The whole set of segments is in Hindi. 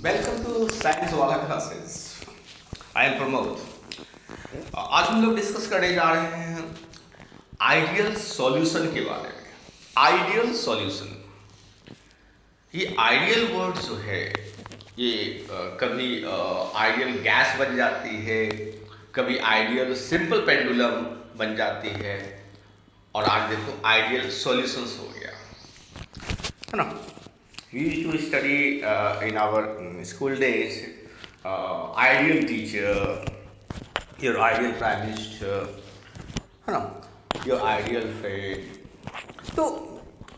वेलकम टू साइंस वाला क्लासेस। I am Pramod. आज हम लोग डिस्कस करने जा रहे हैं आइडियल सॉल्यूशन के बारे में। आइडियल सॉल्यूशन, ये आइडियल वर्ड जो है ये कभी आइडियल गैस बन जाती है, कभी आइडियल सिंपल पेंडुलम बन जाती है, और आज देखो आइडियल सॉल्यूशंस हो गया, है ना। We used to study in our school days, ideal teacher, your ideal prime minister, है ना, your ideal friend। तो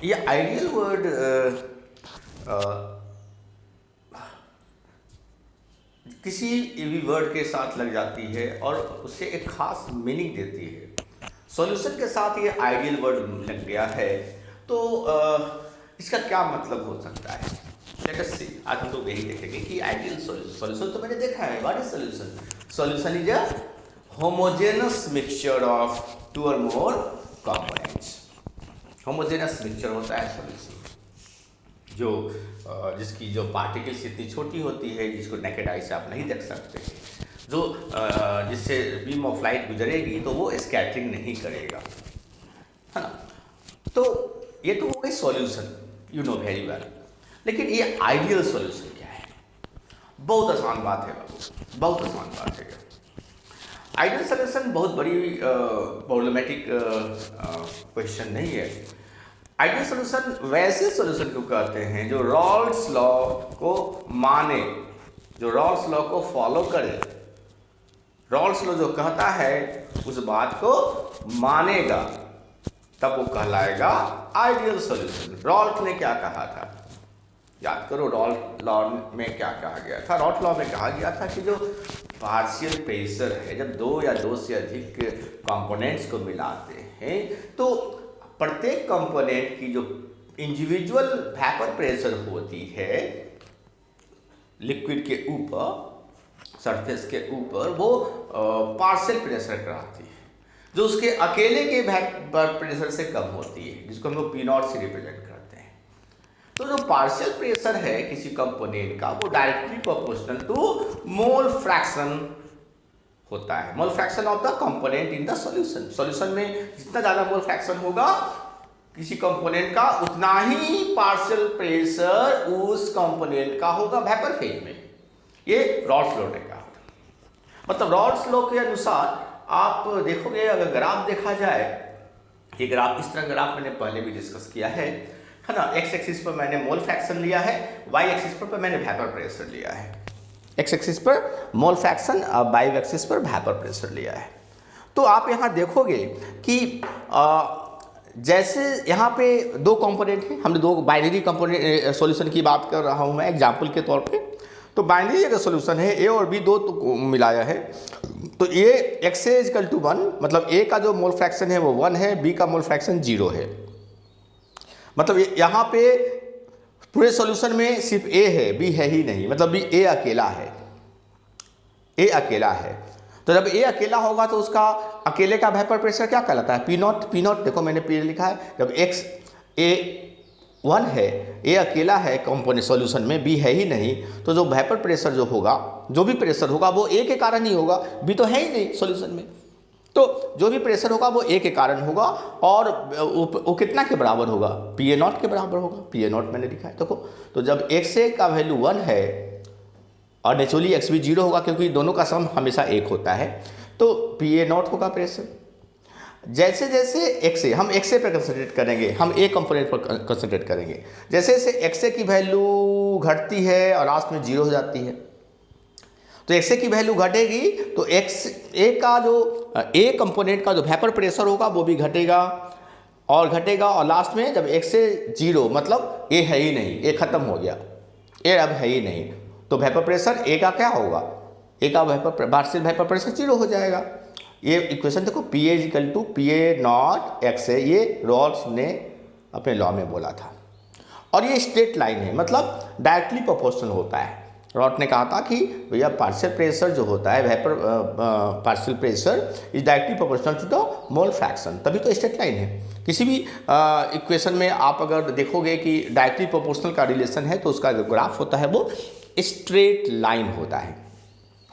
ये आइडियल वर्ड किसी भी वर्ड के साथ लग जाती है और उससे एक खास मीनिंग देती है। सॉल्यूशन के साथ ये आइडियल वर्ड लग गया है, तो इसका क्या मतलब हो सकता है। लेट अस सी। आज हम लोग यही देखेंगे कि आइडियल सॉल्यूशन तो मैंने देखा है। What is solution? Solution is a homogeneous mixture of two और मोर कंपोनेंट्स। होमोजेनस मिक्सचर होता है सॉल्यूशन, जो जिसकी जो पार्टिकल्स इतनी छोटी होती है जिसको नेकेड आई से आप नहीं देख सकते, जो जिससे बीम ऑफ लाइट गुजरेगी तो वो स्कैटरिंग नहीं करेगा, है ना। तो ये तो हो गई solution, you know very well. लेकिन ये आइडियल सॉल्यूशन क्या है? बहुत आसान बात है बाबू, बहुत आसान बात है। आइडियल सॉल्यूशन बहुत बड़ी प्रॉब्लमेटिक क्वेश्चन नहीं है। आइडियल सॉल्यूशन वैसे सॉल्यूशन को कहते हैं जो रॉल्स लॉ को माने, जो रॉल्स लॉ को फॉलो करे। रॉल्स लॉ जो कहता है उस बात को मानेगा, तब वो कहलाएगा आइडियल सॉल्यूशन। रॉल्ट ने क्या कहा था? याद करो, रॉल्ट लॉ में क्या कहा गया था? रॉल्ट लॉ में कहा गया था कि जो पार्शियल प्रेशर है, जब दो या दो से अधिक कंपोनेंट्स को मिलाते हैं तो प्रत्येक कंपोनेंट की जो इंडिविजुअल वेपर प्रेशर होती है लिक्विड के ऊपर, सरफेस के ऊपर, वो पार्शियल प्रेशर कराती है, जो उसके अकेले के वेपर प्रेशर से कम होती है, जिसको हम लोग पी नॉट से रिप्रेजेंट करते हैं। तो जो पार्शियल प्रेशर है किसी कंपोनेंट का, वो directly proportional to mole fraction होता है। Mole fraction of the component in the solution. Solution में जितना ज़्यादा मोल फ्रैक्शन होगा किसी कंपोनेंट का, उतना ही पार्शियल प्रेशर उस कंपोनेंट का होगा वेपर फेज में। ये रॉल्स लॉ ने कहा। मतलब रॉल्स लॉ के अनुसार आप देखोगे, अगर ग्राफ देखा जाए, ये ग्राफ, इस तरह ग्राफ मैंने पहले भी डिस्कस किया है ना। एक्स एक्सिस पर मैंने मोल फ्रैक्शन लिया है, वाई एक्सिस पर मैंने वेपर प्रेशर लिया है। एक्स एक्सिस पर मोल फ्रैक्शन और वाई एक्सिस पर वेपर प्रेशर लिया है। तो आप यहाँ देखोगे कि जैसे यहाँ पे दो कंपोनेंट हैं, हमने दो बाइनरी कंपोनेंट सॉल्यूशन की बात कर रहा हूँ मैं एग्जाम्पल के तौर पे। तो बाइनरी अगर सॉल्यूशन है, ए और बी दो तो मिलाया है, तो ए एक्स ए इजकल टू 1, मतलब ए का जो मोल फ्रैक्शन है वो 1 है, बी का मोल फ्रैक्शन 0 है। मतलब यहाँ पे पूरे सॉल्यूशन में सिर्फ ए है, बी है ही नहीं, मतलब बी ए अकेला है, ए अकेला है। तो जब ए अकेला होगा तो उसका अकेले का वेपर प्रेशर क्या कहलाता है? P not. पी नॉट देखो मैंने पी लिखा है। जब एक्स ए 1 है, ए अकेला है कंपोनेंट सॉल्यूशन में, बी है ही नहीं, तो जो वेपर प्रेशर जो होगा, जो भी प्रेशर होगा वो ए के कारण ही होगा, बी तो है ही नहीं सॉल्यूशन में। तो जो भी प्रेशर होगा वो ए के कारण होगा, और वो कितना के बराबर होगा? पी ए नॉट के बराबर होगा। पी ए नॉट मैंने लिखा है देखो। तो जब एक्स ए का वैल्यू 1 है और नेचुरली एक्स भी 0 होगा, क्योंकि दोनों का सम हमेशा 1 होता है, तो पी ए नॉट होगा प्रेशर। जैसे जैसे एक्स ए, हम एक्स ए पर कंसंट्रेट करेंगे, हम ए कंपोनेंट पर कंसंट्रेट करेंगे, जैसे जैसे एक्स ए की वैल्यू घटती है और लास्ट में 0 हो जाती है, तो एक्स ए की वैल्यू घटेगी तो एक्स ए का जो ए कंपोनेंट का जो वेपर प्रेशर होगा वो भी घटेगा और घटेगा, और लास्ट में जब एक्स ए 0, मतलब ए है ही नहीं, ए खत्म हो गया, ए अब है ही नहीं, तो वेपर प्रेशर ए का क्या होगा? ए का पार्शियल वेपर प्रेशर 0 हो जाएगा। ये इक्वेशन देखो, P A equal to P A nought x A, ये रॉल्स ने अपने लॉ में बोला था। और ये स्ट्रेट लाइन है, मतलब डायरेक्टली प्रोपोर्शनल होता है। रॉल्ट ने कहा था कि भैया पार्शियल प्रेशर जो होता है, vapour partial pressure is directly proportional to the mole fraction, तभी तो स्ट्रेट लाइन है। किसी भी इक्वेशन में आप अगर देखोगे कि डायरेक्टली प्रोपोर्शनल का रिलेशन है तो उसका जो ग्राफ होता है वो स्ट्रेट लाइन होता है।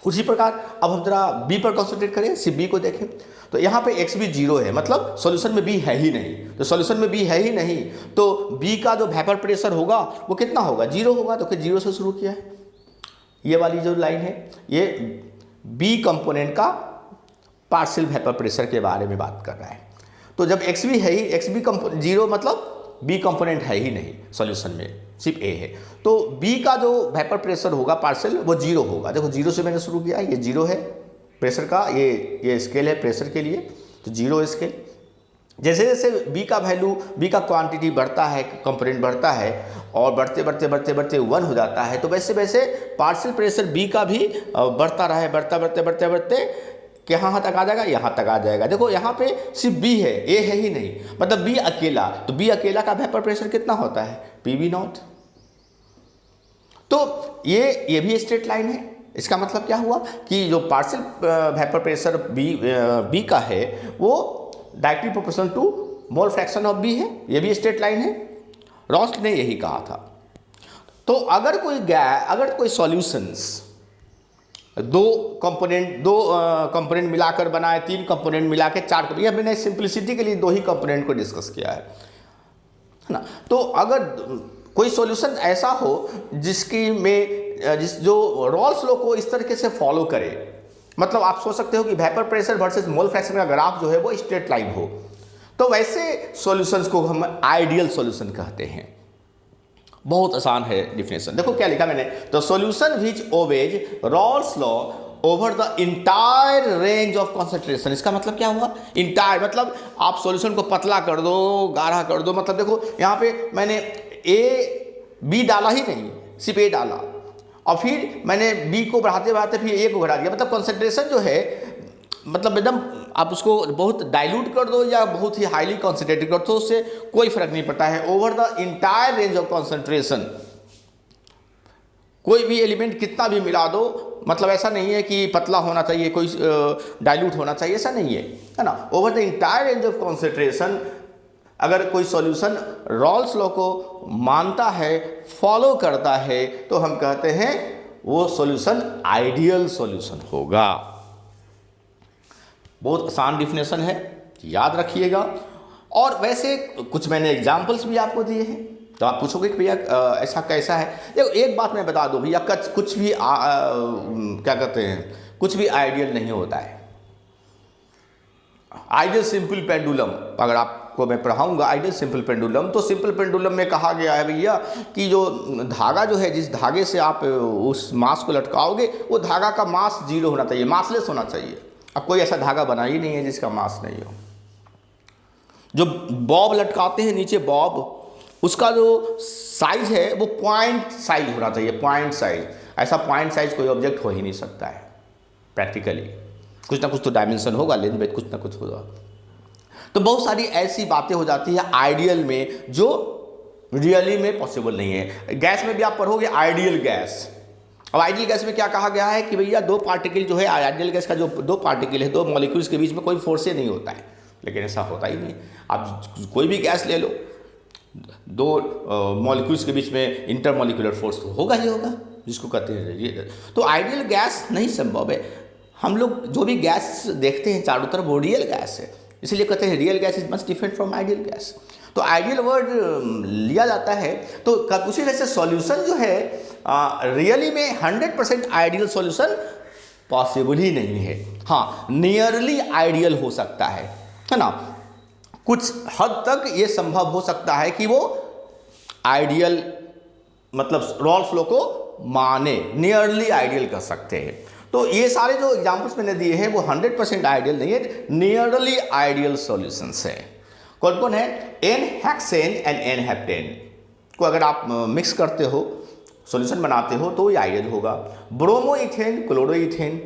उसी प्रकार अब हम जरा बी पर कॉन्सेंट्रेट करें, सिर्फ बी को देखें तो यहाँ पे एक्स भी जीरो है, मतलब सॉल्यूशन में बी है ही नहीं। तो सॉल्यूशन में बी है ही नहीं तो बी का जो वेपर प्रेशर होगा वो कितना होगा, जीरो होगा। तो फिर जीरो से शुरू किया है। ये वाली जो लाइन है ये बी कंपोनेंट का पार्शियल वेपर प्रेशर के बारे में बात कर रहा है। तो जब एक्स भी है ही, एक्स बी जीरो मतलब बी कंपोनेंट है ही नहीं सॉल्यूशन में, सिर्फ ए है। तो बी का जो वेपर प्रेशर होगा पार्शियल वो जीरो होगा। देखो जीरो से मैंने शुरू किया, ये जीरो है प्रेशर का, ये स्केल है प्रेशर के लिए, तो जीरो स्केल। जैसे जैसे बी का वैल्यू, बी का क्वांटिटी बढ़ता है, कंपोनेंट बढ़ता है और बढ़ते बढ़ते बढ़ते बढ़ते 1 हो जाता है, तो वैसे वैसे पार्शियल प्रेशर बी का भी बढ़ता रहा है, बढ़ता बढ़ते बढ़ते बढ़ते कहाँ तक आ जाएगा, यहाँ तक आ जाएगा। देखो यहाँ पे सिर्फ बी है, ए है ही नहीं, मतलब बी अकेला। तो बी अकेला का वेपर प्रेशर कितना होता है, पीवी नॉट। तो ये भी स्ट्रेट लाइन है। इसका मतलब क्या हुआ कि जो पार्शियल वेपर प्रेशर बी का है वो directly proportional to mole fraction of B है। ये भी स्ट्रेट लाइन है। रॉस्ट ने यही कहा था। तो अगर कोई सॉल्यूशंस दो कंपोनेंट मिलाकर बनाए, 3 कंपोनेंट मिला के 4 कंपोनेंट, यह मैंने सिंप्लिसिटी के लिए 2 ही कंपोनेंट को डिस्कस किया है ना। तो अगर कोई सॉल्यूशन ऐसा हो जो रॉल्स लॉ को इस तरीके से फॉलो करे, मतलब आप सोच सकते हो कि vapour pressure versus mole fraction का ग्राफ जो है वो स्ट्रेट लाइन हो, तो वैसे सॉल्यूशंस को हम आइडियल सॉल्यूशन कहते हैं। बहुत आसान है डिफिनेशन। देखो क्या लिखा मैंने, तो solution which obeys Rawls law over the entire range of concentration. इसका मतलब क्या हुआ, इंटायर मतलब आप सॉल्यूशन को पतला कर दो, गाढ़ा कर दो। मतलब देखो यहाँ पे मैंने ए बी डाला ही नहीं, सिर्फ ए डाला और फिर मैंने बी को बढ़ाते बढ़ाते फिर ए को घटा दिया। मतलब कॉन्सेंट्रेशन जो है, मतलब एकदम आप उसको बहुत डाइल्यूट कर दो या बहुत ही हाईली कॉन्सेंट्रेटेड कर दो, उससे कोई फर्क नहीं पड़ता है। Over the entire range of concentration, कोई भी एलिमेंट कितना भी मिला दो, मतलब ऐसा नहीं है कि पतला होना चाहिए, कोई डाइल्यूट होना चाहिए, ऐसा नहीं है ना। Over the entire range of concentration अगर कोई सॉल्यूशन रॉल्स लॉ को मानता है, फॉलो करता है, तो हम कहते हैं वो सॉल्यूशन आइडियल सॉल्यूशन होगा। बहुत आसान डिफिनेशन है, याद रखिएगा। और वैसे कुछ मैंने एग्जाम्पल्स भी आपको दिए हैं, तो आप पूछोगे कि भैया ऐसा कैसा है। देखो एक बात मैं बता दूं भैया, कुछ भी क्या कहते हैं, कुछ भी आइडियल नहीं होता है। आइडियल सिंपल पेंडुलम अगर आपको मैं पढ़ाऊंगा, आइडियल सिंपल पेंडुलम, तो सिंपल पेंडुलम में कहा गया है भैया कि जो धागा जो है, जिस धागे से आप उस मास को लटकाओगे, वो धागा का मास 0 होना चाहिए, मासलेस होना चाहिए। अब कोई ऐसा धागा बना ही नहीं है जिसका मास नहीं हो। जो बॉब लटकाते हैं नीचे, बॉब, उसका जो साइज है वो पॉइंट साइज होना चाहिए, पॉइंट साइज। ऐसा पॉइंट साइज कोई ऑब्जेक्ट हो ही नहीं सकता है प्रैक्टिकली। कुछ ना कुछ तो डायमेंशन होगा, लेंथ ब्रेथ कुछ ना कुछ होगा। तो बहुत सारी ऐसी बातें हो जाती है आइडियल में जो रियली में पॉसिबल नहीं है। गैस में भी आप पढ़ोगे आइडियल गैस। अब आइडियल गैस में क्या कहा गया है कि भैया 2 पार्टिकल जो है, आइडियल गैस का जो 2 पार्टिकल है, 2 मॉलिक्यूल्स के बीच में कोई फोर्स नहीं होता है। लेकिन ऐसा होता ही नहीं। आप कोई भी गैस ले लो, 2 मॉलिक्यूल्स के बीच में इंटरमॉलिक्यूलर फोर्स तो होगा ही होगा, जिसको कहते हैं। तो आइडियल गैस नहीं संभव है। हम लोग जो भी गैस देखते हैं चारों तरफ वो रियल गैस है, इसलिए कहते हैं real gas is much different from ideal gas. तो आइडियल वर्ड लिया जाता है। तो उसी तरह से सॉल्यूशन जो है रियली में 100% आइडियल सॉल्यूशन पॉसिबल ही नहीं है। हाँ, नियरली आइडियल हो सकता है ना। कुछ हद तक ये संभव हो सकता है कि वो आइडियल मतलब रॉल्स लॉ को माने, नियरली आइडियल कर सकते हैं। तो ये सारे जो एग्जाम्पल्स मैंने दिए हैं वो 100% आइडियल नहीं है, नियरली आइडियल सॉल्यूशंस है। कौन कौन है, n hexane and n heptane को अगर आप मिक्स करते हो, सॉल्यूशन बनाते हो, तो ये आइडियल होगा। Bromo ethane, chloro ethane,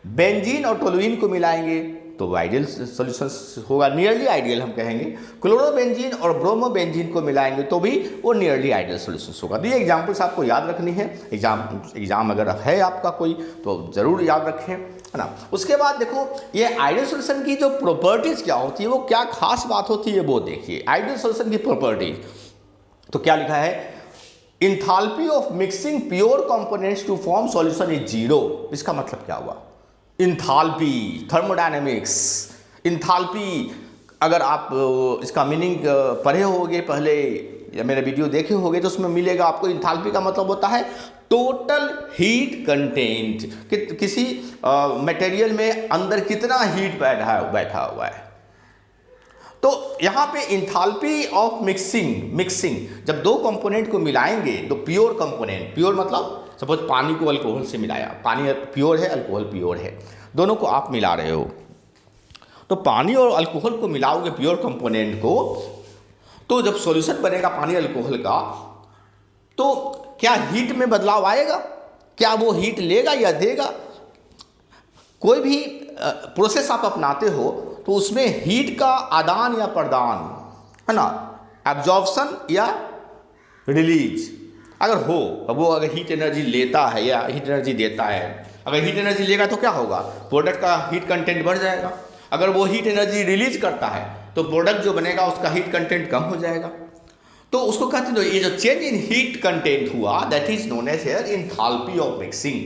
benzene और टोलुइन को मिलाएंगे तो वो आइडियल सॉल्यूशन होगा, नियरली आइडियल हम कहेंगे। क्लोरो बेंजीन और ब्रोमो बेंजीन को मिलाएंगे तो भी वो नियरली आइडियल सॉल्यूशन होगा। तो ये एग्जाम्पल्स आपको याद रखनी है। एग्जाम अगर है आपका कोई तो ज़रूर याद रखें, है ना। उसके बाद देखो ये आइडियल सॉल्यूशन की जो प्रॉपर्टीज़ क्या होती है, वो क्या खास बात होती है वो देखिए। आइडियल सॉल्यूशन की प्रॉपर्टीज तो क्या लिखा है, enthalpy of mixing pure components to form solution is zero. इसका मतलब क्या हुआ? इंथाल्पी, थर्मोडायनेमिक्स, इंथाल्पी, अगर आप इसका मीनिंग पढ़े होगे पहले या मेरे वीडियो देखे होगे तो उसमें मिलेगा आपको। इंथाल्पी का मतलब होता है टोटल हीट कंटेंट, कि किसी मटेरियल में अंदर कितना हीट बैठा हुआ है। तो यहाँ पे इंथाल्पी ऑफ मिक्सिंग जब दो कंपोनेंट को मिलाएंगे तो प्योर कंपोनेंट, प्योर मतलब सपोज पानी को अल्कोहल से मिलाया, पानी प्योर है, अल्कोहल प्योर है, दोनों को आप मिला रहे हो, तो पानी और अल्कोहल को मिलाओगे प्योर कंपोनेंट को, तो जब सॉल्यूशन बनेगा पानी अल्कोहल का, तो क्या हीट में बदलाव आएगा? क्या वो हीट लेगा या देगा? कोई भी प्रोसेस आप अपनाते हो तो उसमें हीट का आदान या प्रदान, है ना, एब्जॉर्प्शन या रिलीज अगर हो, वो अगर हीट एनर्जी लेता है या हीट एनर्जी देता है, अगर हीट एनर्जी लेगा तो क्या होगा? प्रोडक्ट का हीट कंटेंट बढ़ जाएगा। अगर वो हीट एनर्जी रिलीज करता है तो प्रोडक्ट जो बनेगा उसका हीट कंटेंट कम हो जाएगा। तो उसको कहते हैं, ये जो चेंज इन हीट कंटेंट हुआ that is known as here enthalpy of mixing.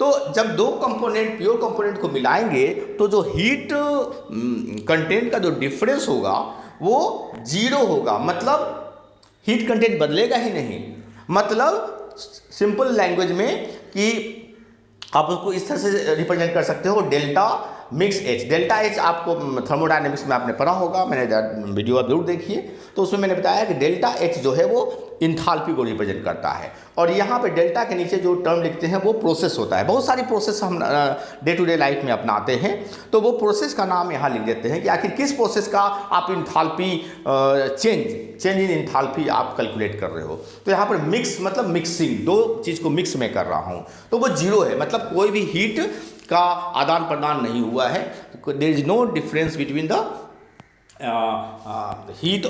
तो जब दो कंपोनेंट प्योर कंपोनेंट को मिलाएंगे तो जो हीट कंटेंट का जो डिफरेंस होगा वो जीरो होगा, मतलब हीट कंटेंट बदलेगा ही नहीं। मतलब सिंपल लैंग्वेज में कि आप उसको इस तरह से रिप्रेजेंट कर सकते हो, delta mix H. Delta H आपको थर्मोडायनेमिक्स में आपने पढ़ा होगा, मैंने वीडियो आप जरूर देखिए, तो उसमें मैंने बताया कि डेल्टा एच जो है वो इंथाल्पी को रिप्रेजेंट करता है। और यहाँ पे डेल्टा के नीचे जो टर्म लिखते हैं वो प्रोसेस होता है। बहुत सारी प्रोसेस हम डे टू डे लाइफ में अपनाते हैं, तो वो प्रोसेस का नाम यहाँ लिख देते हैं कि आखिर किस प्रोसेस का आप इंथाल्पी चेंज इन इंथाल्पी आप कैलकुलेट कर रहे हो। तो यहाँ पर मिक्स मतलब मिक्सिंग, दो चीज़ को मिक्स में कर रहा हूँ, तो वो जीरो है, मतलब कोई भी हीट का आदान प्रदान नहीं हुआ है। There is no difference between the heat,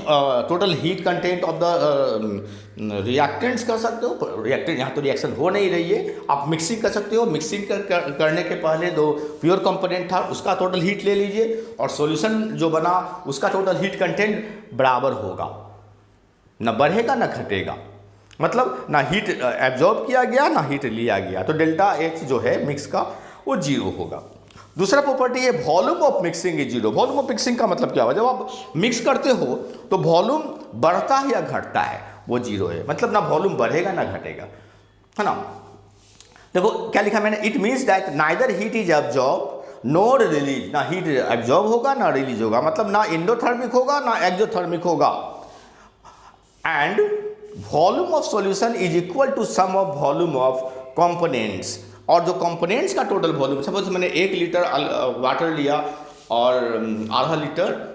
total heat content of the reactants कर सकते हो। रिएक्टेंट यहाँ तो रिएक्शन हो नहीं रही है, आप मिक्सिंग कर सकते हो। मिक्सिंग करने के पहले दो प्योर कंपोनेंट था उसका टोटल हीट ले लीजिए, और सॉल्यूशन जो बना उसका टोटल हीट कंटेंट बराबर होगा, ना बढ़ेगा ना घटेगा, मतलब ना हीट एब्जॉर्ब किया गया ना हीट लिया गया। तो डेल्टा एच जो है मिक्स का वो जीरो होगा। दूसरा प्रॉपर्टी है volume of mixing is zero. Volume of mixing का मतलब क्या हुआ? जब आप मिक्स करते हो तो वॉल्यूम बढ़ता है या घटता है, वो जीरो है, मतलब ना वॉल्यूम बढ़ेगा ना घटेगा, है ना। देखो क्या लिखा मैंने, it means that neither heat is absorb nor release, ना हीट एब्जॉर्ब होगा ना रिलीज होगा, मतलब ना एंडोथर्मिक होगा ना एक्सोथर्मिक होगा। And volume of solution is equal to sum of volume of components. और जो कंपोनेंट्स का टोटल वॉल्यूम, सपोज मैंने 1 लीटर वाटर लिया और आधा लीटर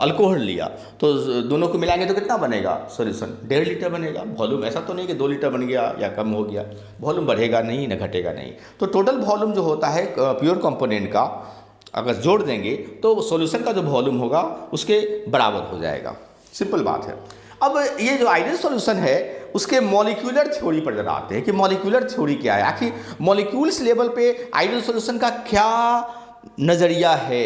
अल्कोहल लिया, तो दोनों को मिलाएंगे तो कितना बनेगा सॉल्यूशन? 1.5 लीटर बनेगा। वॉल्यूम ऐसा तो नहीं कि 2 लीटर बन गया या कम हो गया, वॉल्यूम बढ़ेगा नहीं ना घटेगा नहीं। तो टोटल वॉल्यूम जो होता है प्योर कंपोनेंट का अगर जोड़ देंगे तो सॉल्यूशन का जो वॉल्यूम होगा उसके बराबर हो जाएगा। सिंपल बात है। अब ये जो आइडियल सॉल्यूशन है उसके मॉलिक्यूलर थ्योरी पर जरा आते हैं कि मॉलिक्यूलर थ्योरी क्या है, आखिर मॉलिक्यूल्स लेवल पे आइडियल सॉल्यूशन का क्या नज़रिया है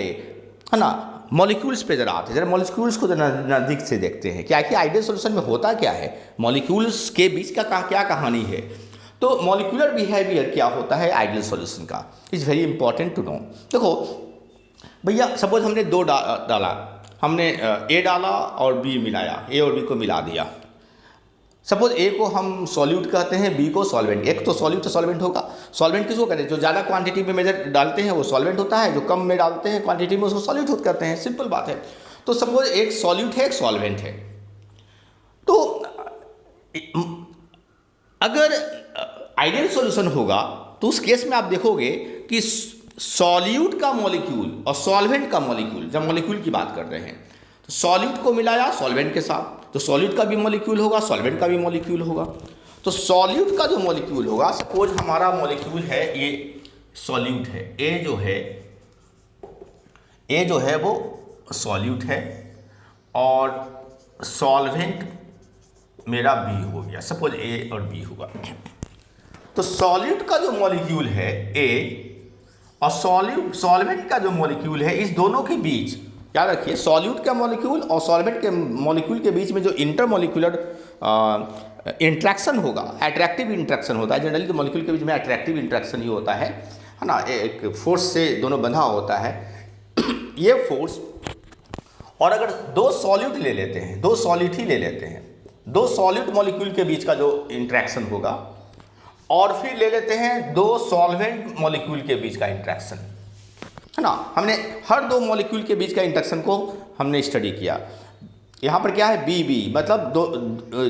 ना। मॉलिक्यूल्स पे जरा आते हैं, जरा मॉलिक्यूल्स को नज़दीक से देखते हैं कि आखिर आइडियल सॉल्यूशन में होता क्या है, मॉलिक्यूल्स के बीच का क्या कहानी है। तो मॉलिक्यूलर बिहेवियर क्या होता है आइडियल सॉल्यूशन का, is very important to know. देखो भैया, सपोज हमने 2 डाला, हमने ए डाला और बी मिलाया, ए और बी को मिला दिया। सपोज ए को हम सॉल्यूट कहते हैं, बी को सॉल्वेंट। एक तो सॉल्यूट तो सॉल्वेंट होगा। सॉल्वेंट किसको कहते हैं? जो ज़्यादा क्वांटिटी में मेजर डालते हैं वो सॉल्वेंट होता है, जो कम में डालते हैं क्वांटिटी में उसको सॉल्यूट कहते हैं। सिंपल बात है। तो सपोज एक सॉल्यूट है एक सॉल्वेंट है, तो अगर आइडियल सॉल्यूशन होगा तो उस केस में आप देखोगे कि सॉल्यूट का मॉलिक्यूल और सॉल्वेंट का मॉलिक्यूल, जब मॉलिक्यूल की बात कर रहे हैं तो सॉल्यूट को मिलाया सॉल्वेंट के साथ, तो सॉल्यूट का भी मॉलिक्यूल होगा सॉल्वेंट का भी मॉलिक्यूल होगा। तो सॉल्यूट का जो मॉलिक्यूल होगा, सपोज हमारा मॉलिक्यूल है ये सॉल्यूट है, ए जो है वो सॉल्यूट है और सॉल्वेंट मेरा बी हो गया। सपोज ए और बी हुआ, तो सॉल्यूट का जो मॉलिक्यूल है ए और सॉल्वेंट का जो मॉलिक्यूल है, इस दोनों के बीच याद रखिए, सॉल्यूट का मॉलिक्यूल और सॉल्वेंट के मॉलिक्यूल के बीच में जो इंटरमॉलिक्यूलर इंट्रैक्शन होगा, अट्रैक्टिव इंट्रैक्शन होता है। जनरली तो मॉलिक्यूल के बीच में अट्रैक्टिव इंट्रैक्शन ही होता है ना, एक फोर्स से दोनों बंधा होता है। ये फोर्स, और अगर दो सॉल्यूट ले लेते हैं, दो सॉलिड ही ले लेते हैं, दो सॉलिड मॉलिक्यूल के बीच का जो इंट्रैक्शन होगा, और फिर ले लेते हैं दो सॉल्वेंट मॉलिक्यूल के बीच का इंट्रैक्शन, है ना। हमने हर दो मॉलिक्यूल के बीच का इंट्रैक्शन को हमने स्टडी किया। यहाँ पर क्या है, बी बी मतलब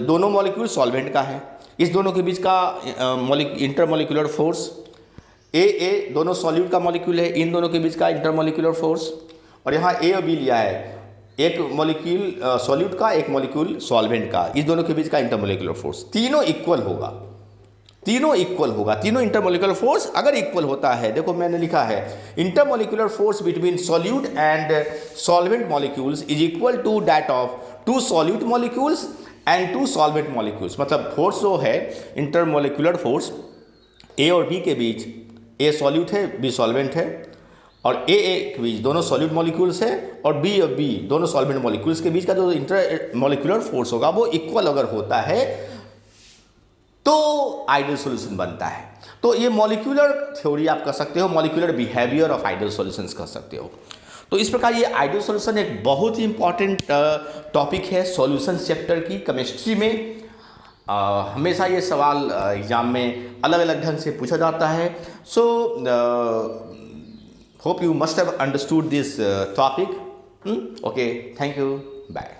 दोनों मॉलिक्यूल सॉल्वेंट का है, इस दोनों के बीच का इंटरमॉलिक्यूलर फोर्स। ए दोनों सॉल्यूट का मॉलिक्यूल है, इन दोनों के बीच का इंटरमॉलिक्यूलर फोर्स। और यहाँ ए और बी लिया है, एक मॉलिक्यूल सॉल्यूट का, एक मॉलिक्यूल सॉल्वेंट का, इस दोनों के बीच का इंटरमॉलिक्यूलर फोर्स। तीनों इक्वल होगा, तीनों इक्वल होगा, तीनों इंटरमॉलिक्यूलर फोर्स अगर इक्वल होता है, देखो मैंने लिखा है intermolecular force between solute and solvent molecules is equal to that of two solute molecules and two solvent molecules. मतलब फोर्स जो है इंटरमॉलिक्यूलर फोर्स ए और बी के बीच, ए सॉल्यूट है, बी सॉल्वेंट है, और ए के बीच दोनों सॉल्यूट मॉलिक्यूल्स है, और बी दोनों सॉल्वेंट मॉलिक्यूल्स के बीच का जो इंटरमॉलिक्यूलर फोर्स होगा वो इक्वल अगर होता है तो आइडियल सॉल्यूशन बनता है। तो ये मॉलिक्यूलर थ्योरी आप कर सकते हो, molecular behaviour of ideal solutions कर सकते हो। तो इस प्रकार ये आइडियल सॉल्यूशन एक बहुत ही इंपॉर्टेंट टॉपिक है सॉल्यूशन चैप्टर की केमिस्ट्री में। हमेशा ये सवाल एग्जाम में अलग अलग ढंग से पूछा जाता है। So hope you must have understood this topic. Okay, thank you, bye.